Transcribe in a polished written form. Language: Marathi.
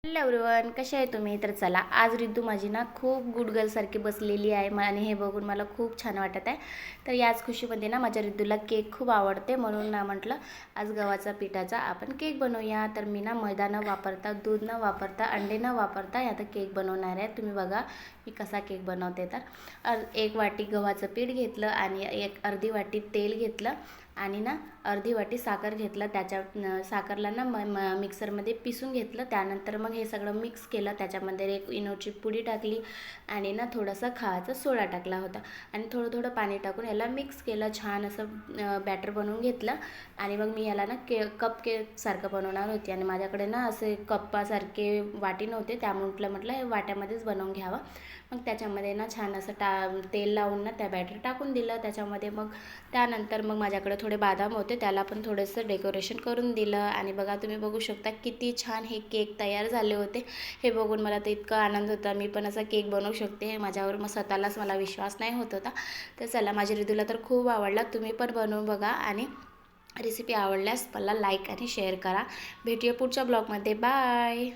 हॅलो एव्हरीवन, कसे आहे तुम्ही? तर चला, आज रिद्धू माझी ना खूप गुड गर्लसारखी बसलेली आहे आणि हे बघून मला खूप छान वाटत आहे. तर याच खुशीमध्ये ना माझ्या रिद्धूला केक खूप आवडते, म्हणून ना म्हटलं आज गव्हाचा पिठाचा आपण केक बनवूया. तर मी ना मैदा न वापरता, दूध न वापरता, अंडे न वापरता आता केक बनवणार आहे. तुम्ही बघा मी कसा केक बनवते. तर 1 वाटी गव्हाचं पीठ घेतलं आणि अर्धी वाटी तेल घेतलं आणि ना अर्धी वाटी साखर घेतलं. त्याच्या साखरला ना मिक्सरमध्ये पिसून घेतलं. त्यानंतर मग हे सगळं मिक्स केलं. त्याच्यामध्ये 1 इनोची पुडी टाकली आणि ना थोडासा खायचा सोडा टाकला होता आणि थोडं थोडं पाणी टाकून याला मिक्स केलं. छान असं बॅटर बनवून घेतलं आणि मग मी याला ना कप केक सारखं बनवणार होती आणि माझ्याकडे ना असे कप्पासारखे वाटी नव्हते, त्यामुळे म्हटलं हे वाट्यामध्येच बनवून घ्यावं. मग त्याच्यामध्ये ना छान असं तेल लावून ना त्या बॅटर टाकून दिलं त्याच्यामध्ये. मग त्यानंतर मग माझ्याकडे थोडे बदाम होते, त्याला पण थोडंसं डेकोरेशन करून दिलं आणि बघा तुम्ही बघू शकता किती छान हे केक तयार झाले होते. हे बघून मला तर इतका आनंद होता, मी पण असा केक बनवू शकते. माझ्यावर मग स्वतःलाच मला विश्वास नाही होत होता. तर चला, माझ्या रिद्धूला तर खूप आवडला. तुम्ही पण बनवून बघा आणि रेसिपी आवडल्यास मला लाईक आणि शेअर करा. भेटूया पुढच्या ब्लॉगमध्ये. बाय.